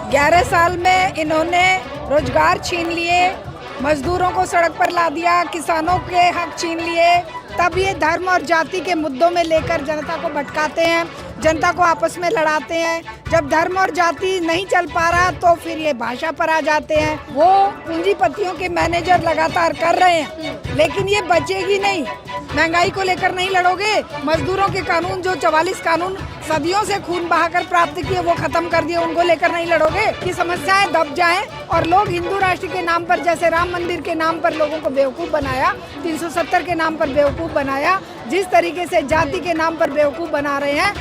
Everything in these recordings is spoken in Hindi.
11 साल में इन्होंने रोजगार छीन लिए, मजदूरों को सड़क पर ला दिया, किसानों के हक छीन लिए। तब ये धर्म और जाति के मुद्दों में लेकर जनता को भटकाते हैं, जनता को आपस में लड़ाते हैं। जब धर्म और जाति नहीं चल पा रहा तो फिर ये भाषा पर आ जाते हैं। वो पूंजीपतियों के मैनेजर लगातार कर रहे हैं, लेकिन ये बचेगी नहीं। महंगाई को लेकर नहीं लड़ोगे, मजदूरों के कानून जो 44 कानून सदियों से खून बहाकर प्राप्त किए वो खत्म कर दिए, उनको लेकर नहीं लड़ोगे कि समस्याएं दब जाएं। और लोग हिंदू राष्ट्र के नाम पर, जैसे राम मंदिर के नाम पर लोगों को बेवकूफ़ बनाया, 370 के नाम पर बेवकूफ़ बनाया, जिस तरीके से जाति के नाम पर बेवकूफ़ बना रहे हैं।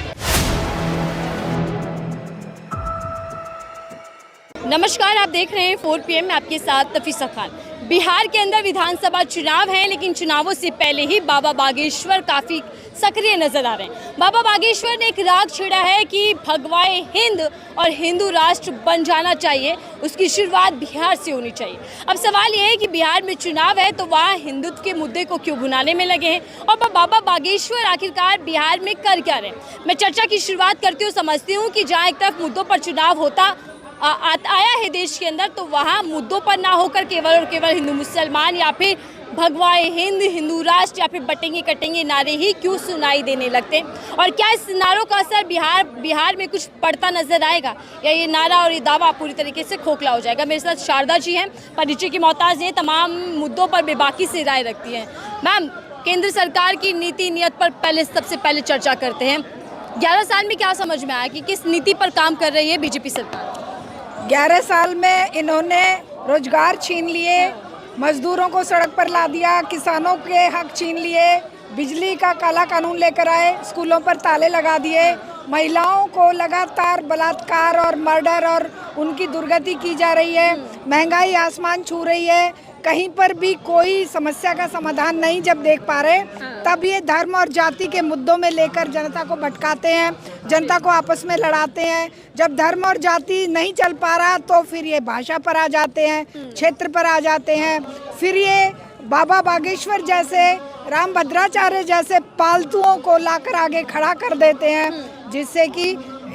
नमस्कार, आप देख रहे हैं 4 PM में आपके साथ नफीसा खान। बिहार के अंदर विधानसभा चुनाव हैं, लेकिन चुनावों से पहले ही बाबा बागेश्वर काफ़ी सक्रिय नजर आ रहे हैं। बाबा बागेश्वर ने एक राग छेड़ा है कि भगवाए हिंद और हिंदू राष्ट्र बन जाना चाहिए, उसकी शुरुआत बिहार से होनी चाहिए। अब सवाल ये है कि बिहार में चुनाव है तो वहाँ हिंदुत्व के मुद्दे को क्यों भुनाने में लगे हैं, और बाबा बागेश्वर आखिरकार बिहार में कर क्या रहे हैं। मैं चर्चा की शुरुआत करती हूँ। समझती हूँ कि जहाँ एक तरफ मुद्दों पर चुनाव होता आया है देश के अंदर, तो वहाँ मुद्दों पर ना होकर केवल और केवल हिंदू मुसलमान या फिर भगवाए हिंद, हिंदू राष्ट्र या फिर बटेंगे कटेंगे नारे ही क्यों सुनाई देने लगते, और क्या इस नारों का असर बिहार में कुछ पड़ता नजर आएगा, या ये नारा और ये दावा पूरी तरीके से खोखला हो जाएगा। मेरे साथ शारदा जी हैं, परिचय की मोहताज हैं, तमाम मुद्दों पर बेबाकी से राय रखती हैं। मैम, केंद्र सरकार की नीति नियत पर सबसे पहले चर्चा करते हैं। 11 साल में क्या समझ में आया कि किस नीति पर काम कर रही है बीजेपी सरकार? 11 साल में इन्होंने रोजगार छीन लिए, मजदूरों को सड़क पर ला दिया, किसानों के हक छीन लिए, बिजली का काला कानून लेकर आए, स्कूलों पर ताले लगा दिए, महिलाओं को लगातार बलात्कार और मर्डर और उनकी दुर्गति की जा रही है, महंगाई आसमान छू रही है, कहीं पर भी कोई समस्या का समाधान नहीं जब देख पा रहे, तब ये धर्म और जाति के मुद्दों में लेकर जनता को भटकाते हैं, जनता को आपस में लड़ाते हैं। जब धर्म और जाति नहीं चल पा रहा तो फिर ये भाषा पर आ जाते हैं, क्षेत्र पर आ जाते हैं। फिर ये बाबा बागेश्वर जैसे, राम भद्राचार्य जैसे पालतुओं को लाकर आगे खड़ा कर देते हैं, जिससे कि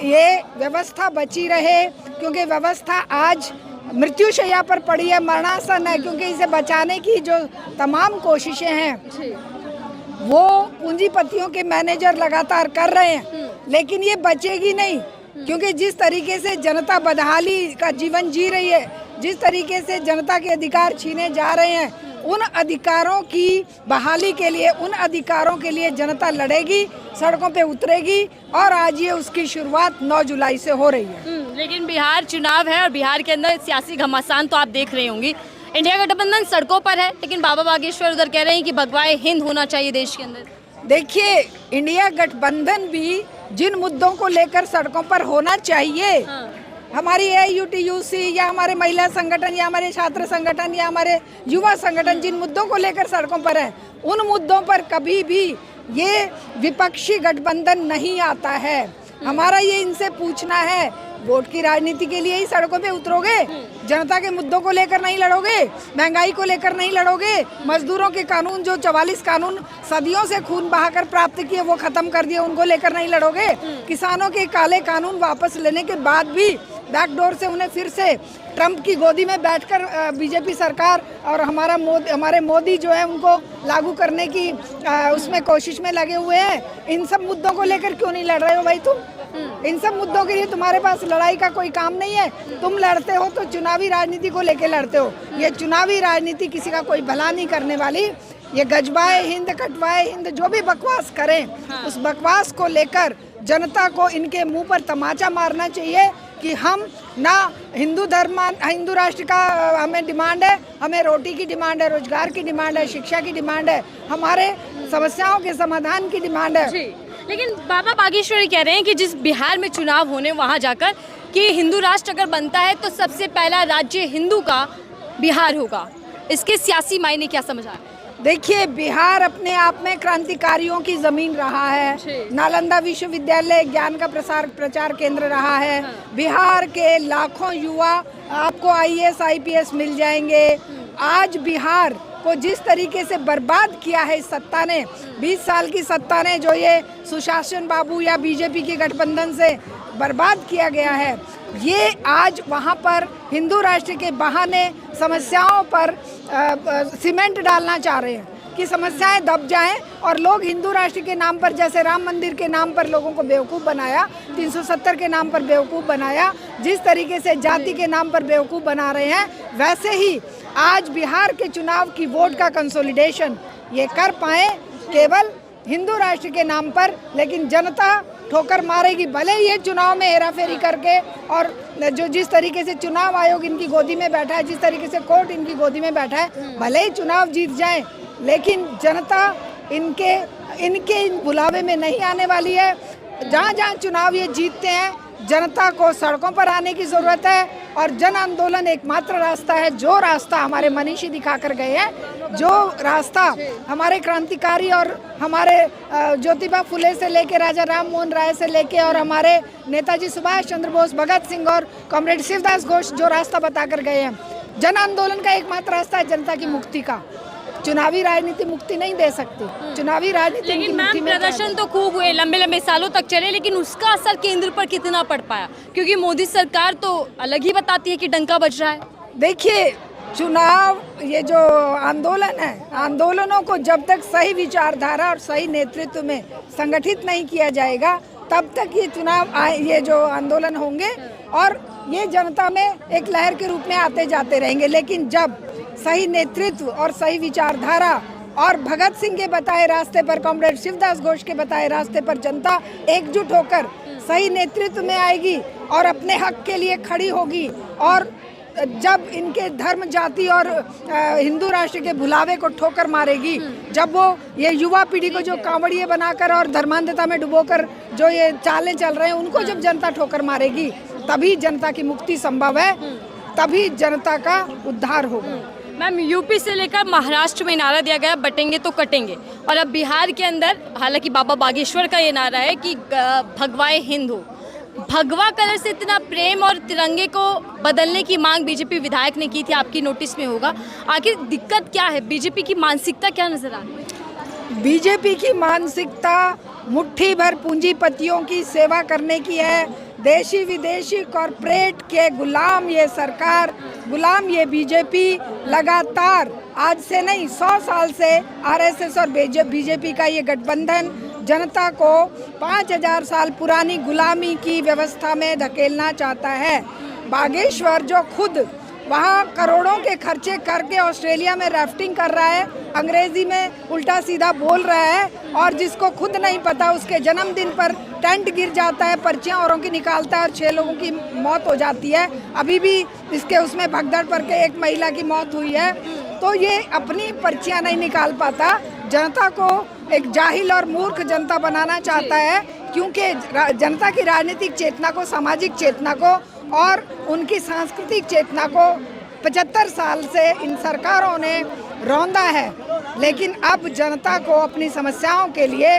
ये व्यवस्था बची रहे, क्योंकि व्यवस्था आज मृत्युशैया पर पड़ी है, मरणासन है, क्योंकि इसे बचाने की जो तमाम कोशिशें हैं वो पूंजीपतियों के मैनेजर लगातार कर रहे हैं, लेकिन ये बचेगी नहीं। क्योंकि जिस तरीके से जनता बदहाली का जीवन जी रही है, जिस तरीके से जनता के अधिकार छीने जा रहे हैं, उन अधिकारों की बहाली के लिए, उन अधिकारों के लिए जनता लड़ेगी, सड़कों पे उतरेगी, और आज ये उसकी शुरुआत 9 जुलाई से हो रही है। लेकिन बिहार चुनाव है और बिहार के अंदर सियासी घमासान तो आप देख रहे होंगी। इंडिया गठबंधन सड़कों पर है, लेकिन बाबा बागेश्वर उधर कह रहे हैं कि भगवाए हिंद होना चाहिए देश के अंदर। देखिए, इंडिया गठबंधन भी जिन मुद्दों को लेकर सड़कों पर होना चाहिए, हमारी AUTUC या हमारे महिला संगठन या हमारे छात्र संगठन या हमारे युवा संगठन जिन मुद्दों को लेकर सड़कों पर है, उन मुद्दों पर कभी भी ये विपक्षी गठबंधन नहीं आता है। हमारा ये इनसे पूछना है, वोट की राजनीति के लिए ही सड़कों पे उतरोगे? जनता के मुद्दों को लेकर नहीं लड़ोगे? महंगाई को लेकर नहीं लड़ोगे? मजदूरों के कानून जो 44 कानून सदियों से खून बहाकर प्राप्त किए वो खत्म कर दिए, उनको लेकर नहीं लड़ोगे? किसानों के काले कानून वापस लेने के बाद भी बैकडोर से उन्हें फिर से ट्रंप की गोदी में बैठकर बीजेपी सरकार और हमारे मोदी जो है उनको लागू करने की उसमें कोशिश में लगे हुए हैं। इन सब मुद्दों को लेकर क्यों नहीं लड़ रहे हो भाई तुम? इन सब मुद्दों के लिए तुम्हारे पास लड़ाई का कोई काम नहीं है। तुम लड़ते हो तो चुनावी राजनीति को लेकर लड़ते हो। ये चुनावी राजनीति किसी का कोई भला नहीं करने वाली। ये गजबाए हिंद, कटवाए हिंद, जो भी बकवास करें, उस बकवास को लेकर जनता को इनके मुंह पर तमाचा मारना चाहिए कि हम ना हिंदू राष्ट्र का हमें डिमांड है, हमें रोटी की डिमांड है, रोजगार की डिमांड है, शिक्षा की डिमांड है, हमारे समस्याओं के समाधान की डिमांड है। लेकिन बाबा बागेश्वरी कह रहे हैं कि जिस बिहार में चुनाव होने वहाँ जाकर कि हिंदू राष्ट्र अगर बनता है तो सबसे पहला राज्य हिंदू का बिहार होगा। इसके सियासी मायने क्या समझ आ रहे हैं? देखिए, बिहार अपने आप में क्रांतिकारियों की जमीन रहा है। नालंदा विश्वविद्यालय ज्ञान का प्रचार केंद्र रहा है। बिहार के लाखों युवा आपको IAS IPS मिल जाएंगे। आज बिहार को जिस तरीके से बर्बाद किया है इस सत्ता ने, 20 साल की सत्ता ने, जो ये सुशासन बाबू या बीजेपी के गठबंधन से बर्बाद किया गया है, ये आज वहाँ पर हिंदू राष्ट्र के बहाने समस्याओं पर सीमेंट डालना चाह रहे हैं कि समस्याएं दब जाएं और लोग हिंदू राष्ट्र के नाम पर, जैसे राम मंदिर के नाम पर लोगों को बेवकूफ़ बनाया, 370 के नाम पर बेवकूफ़ बनाया, जिस तरीके से जाति के नाम पर बेवकूफ़ बना रहे हैं, वैसे ही आज बिहार के चुनाव की वोट का कंसोलिडेशन ये कर पाए केवल हिंदू राष्ट्र के नाम पर, लेकिन जनता ठोकर मारेगी। भले ये चुनाव में हेराफेरी करके और जो जिस तरीके से चुनाव आयोग इनकी गोदी में बैठा है, जिस तरीके से कोर्ट इनकी गोदी में बैठा है, भले ही चुनाव जीत जाए, लेकिन जनता इनके इन बुलावे में नहीं आने वाली है। जहाँ जहाँ चुनाव ये जीतते हैं, जनता को सड़कों पर आने की ज़रूरत है और जन आंदोलन एकमात्र रास्ता है। जो रास्ता हमारे मनीषी दिखा कर गए हैं, जो रास्ता हमारे क्रांतिकारी और हमारे ज्योतिबा फुले से लेके राजा राम मोहन राय से लेके और हमारे नेताजी सुभाष चंद्र बोस, भगत सिंह और कॉमरेड शिवदास घोष जो रास्ता बता कर गए हैं, जन आंदोलन का एकमात्र रास्ता है जनता की मुक्ति का। चुनावी राजनीति मुक्ति नहीं दे सकती। चुनावी राजनीति, लेकिन मैम प्रदर्शन तो खूब हुए, लंबे लंबे सालों तक चले, लेकिन उसका असर केंद्र पर कितना पड़ पाया? क्योंकि मोदी सरकार तो अलग ही बताती है कि डंका बज रहा है। देखिए, चुनाव, ये जो आंदोलन है, आंदोलनों को जब तक सही विचारधारा और सही नेतृत्व में संगठित नहीं किया जाएगा, तब तक ये चुनाव, ये जो आंदोलन होंगे और ये जनता में एक लहर के रूप में आते जाते रहेंगे। लेकिन जब सही नेतृत्व और सही विचारधारा और भगत सिंह के बताए रास्ते पर, कॉमरेड शिवदास घोष के बताए रास्ते पर जनता एकजुट होकर सही नेतृत्व में आएगी और अपने हक के लिए खड़ी होगी, और जब इनके धर्म, जाति और हिंदू राष्ट्र के बुलावे को ठोकर मारेगी, जब वो ये युवा पीढ़ी को जो कांवड़िए बनाकर और धर्मांधता में डुबोकर जो ये चालें चल रहे हैं, उनको जब जनता ठोकर मारेगी, तभी जनता की मुक्ति संभव है, तभी जनता का उद्धार होगा। मैम, यूपी से लेकर महाराष्ट्र में नारा दिया गया बटेंगे तो कटेंगे, और अब बिहार के अंदर हालांकि बाबा बागेश्वर का ये नारा है कि भगवाए हिंद हो। भगवा कलर से इतना प्रेम और तिरंगे को बदलने की मांग बीजेपी विधायक ने की थी, आपकी नोटिस में होगा। आखिर दिक्कत क्या है? बीजेपी की मानसिकता क्या नजर आ रही है? बीजेपी की मानसिकता मुट्ठी भर पूंजीपतियों की सेवा करने की है। देशी विदेशी कॉरपोरेट के गुलाम ये सरकार, गुलाम ये बीजेपी लगातार आज से नहीं 100 साल से आरएसएस और बीजेपी का ये गठबंधन जनता को 5000 साल पुरानी गुलामी की व्यवस्था में धकेलना चाहता है। बागेश्वर जो खुद वहाँ करोड़ों के खर्चे करके ऑस्ट्रेलिया में राफ्टिंग कर रहा है, अंग्रेजी में उल्टा सीधा बोल रहा है, और जिसको खुद नहीं पता उसके जन्मदिन पर टेंट गिर जाता है, पर्चियाँ औरों की निकालता है और 6 लोगों की मौत हो जाती है। अभी भी इसके उसमें भगदड़ पर के एक महिला की मौत हुई है। तो ये अपनी पर्चियाँ नहीं निकाल पाता, जनता को एक जाहिल और मूर्ख जनता बनाना चाहता है, क्योंकि जनता की राजनीतिक चेतना को, सामाजिक चेतना को और उनकी सांस्कृतिक चेतना को 75 साल से इन सरकारों ने रौंदा है। लेकिन अब जनता को अपनी समस्याओं के लिए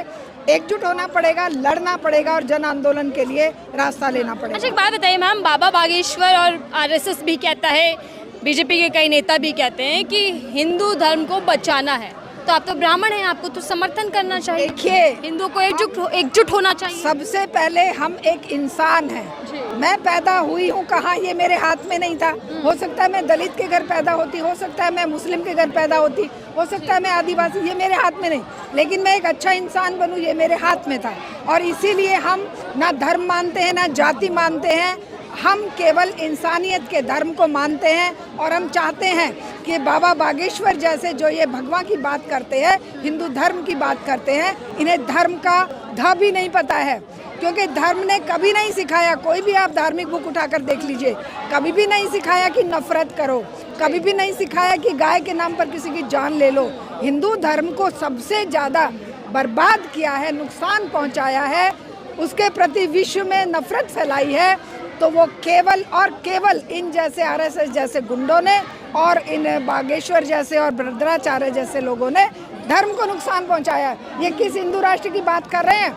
एकजुट होना पड़ेगा, लड़ना पड़ेगा और जन आंदोलन के लिए रास्ता लेना पड़ेगा। अच्छा, एक बात बताइए मैम, बाबा बागेश्वर और आरएसएस भी कहता है, बीजेपी के कई नेता भी कहते हैं कि हिंदू धर्म को बचाना है, तो आप तो ब्राह्मण हैं, आपको तो समर्थन करना चाहिए। देखिए, हिंदू को एकजुट होना चाहिए। सबसे पहले हम एक इंसान हैं। मैं पैदा हुई हूँ कहाँ, ये मेरे हाथ में नहीं था। हो सकता है मैं दलित के घर पैदा होती, हो सकता है मैं मुस्लिम के घर पैदा होती, हो सकता है मैं आदिवासी, ये मेरे हाथ में नहीं, लेकिन मैं एक अच्छा इंसान बनूँ, ये मेरे हाथ में था। और इसीलिए हम ना धर्म मानते हैं, ना जाति मानते हैं, हम केवल इंसानियत के धर्म को मानते हैं। और हम चाहते हैं कि बाबा बागेश्वर जैसे जो ये भगवान की बात करते हैं, हिंदू धर्म की बात करते हैं, इन्हें धर्म का ध भी नहीं पता है, क्योंकि धर्म ने कभी नहीं सिखाया, कोई भी आप धार्मिक बुक उठाकर देख लीजिए, कभी भी नहीं सिखाया कि नफरत करो, कभी भी नहीं सिखाया कि गाय के नाम पर किसी की जान ले लो। हिंदू धर्म को सबसे ज़्यादा बर्बाद किया है, नुकसान पहुँचाया है, उसके प्रति विश्व में नफरत फैलाई है। तो वो केवल और केवल इन जैसे आरएसएस जैसे गुंडों ने और इन बागेश्वर जैसे और भद्राचार्य जैसे लोगों ने धर्म को नुकसान पहुंचाया। ये किस हिंदू राष्ट्र की बात कर रहे हैं?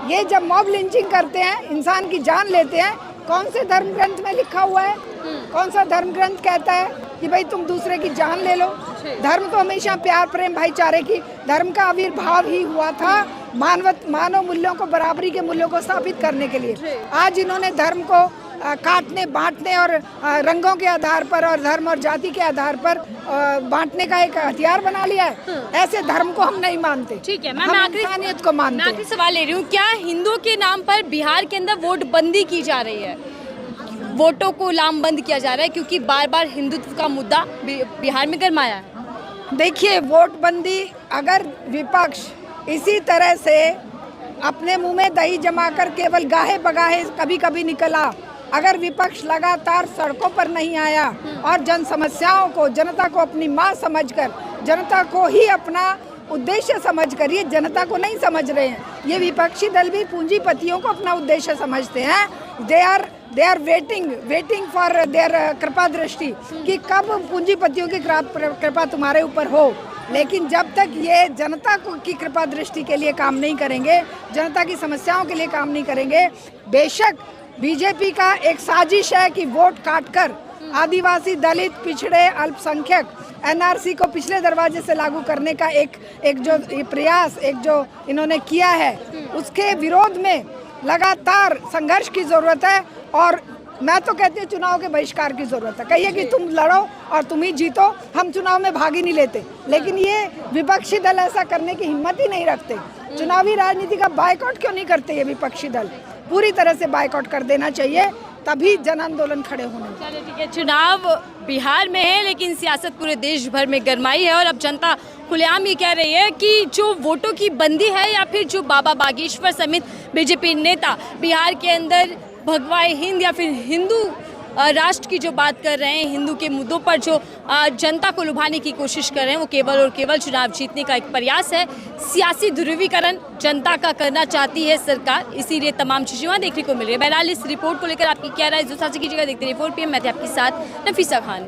ये जब मॉब लिंचिंग करते हैं, इंसान की जान लेते हैं, कौन से धर्म ग्रंथ में लिखा हुआ है? कौन सा धर्म ग्रंथ कहता है कि भाई तुम दूसरे की जान ले लो? धर्म तो हमेशा प्यार, प्रेम, भाईचारे की, धर्म का आविर्भाव ही हुआ था मानव मूल्यों को, बराबरी के मूल्यों को स्थापित करने के लिए। आज इन्होंने धर्म को काटने बांटने और रंगों के आधार पर और धर्म और जाति के आधार पर बांटने का एक हथियार बना लिया है। ऐसे धर्म को हम नहीं मानते। ठीक है, हम इंसानियत को मानते मैं हैं। आखिरी सवाल ले रही हूँ, क्या हिंदुओं के नाम पर बिहार के अंदर वोट बंदी की जा रही है? वोटों को लामबंद किया जा रहा है क्योंकि बार बार हिंदुत्व का मुद्दा बिहार में गरमाया है। देखिए, वोट बंदी अगर विपक्ष इसी तरह से अपने मुंह में दही जमाकर केवल गाहे बगाहे कभी कभी निकला, अगर विपक्ष लगातार सड़कों पर नहीं आया और जन समस्याओं को, जनता को अपनी माँ समझकर, जनता को ही अपना उद्देश्य समझकर, ये जनता को नहीं समझ रहे हैं, ये विपक्षी दल भी पूंजीपतियों को अपना उद्देश्य समझते हैं। They are waiting for their कृपा दृष्टि कि कब पूंजीपतियों की कृपा तुम्हारे ऊपर हो। लेकिन जब तक ये जनता की कृपा दृष्टि के लिए काम नहीं करेंगे, जनता की समस्याओं के लिए काम नहीं करेंगे, बेशक बीजेपी का एक साजिश है कि वोट काटकर आदिवासी, दलित, पिछड़े, अल्पसंख्यक, एनआरसी को पिछले दरवाजे से लागू करने का एक जो प्रयास जो इन्होंने किया है, उसके विरोध में लगातार संघर्ष की ज़रूरत है। और मैं तो कहती हूँ चुनाव के बहिष्कार की ज़रूरत है। कहिए कि तुम लड़ो और तुम ही जीतो, हम चुनाव में भाग ही नहीं लेते, लेकिन ये विपक्षी दल ऐसा करने की हिम्मत ही नहीं रखते। चुनावी राजनीति का बायकॉट क्यों नहीं करते ये विपक्षी दल? पूरी तरह से बायकॉट कर देना चाहिए, तभी जन आंदोलन खड़े होने। चलिए ठीक है, चुनाव बिहार में है लेकिन सियासत पूरे देश भर में गरमाई है और अब जनता खुलेआम ये कह रही है कि जो वोटों की बंदी है या फिर जो बाबा बागेश्वर समेत बीजेपी नेता बिहार के अंदर भगवाए हिंद या फिर हिंदू राष्ट्र की जो बात कर रहे हैं, हिंदू के मुद्दों पर जो जनता को लुभाने की कोशिश कर रहे हैं, वो केवल और केवल चुनाव जीतने का एक प्रयास है। सियासी ध्रुवीकरण जनता का करना चाहती है सरकार, इसीलिए तमाम चीज़ें वहाँ देखने को मिल रही है। बहरहाल इस रिपोर्ट को लेकर आपकी क्या राय जो साझा कीजिएगा। देखते रहिए 4 PM, मैं थी आपके साथ नफीसा खान।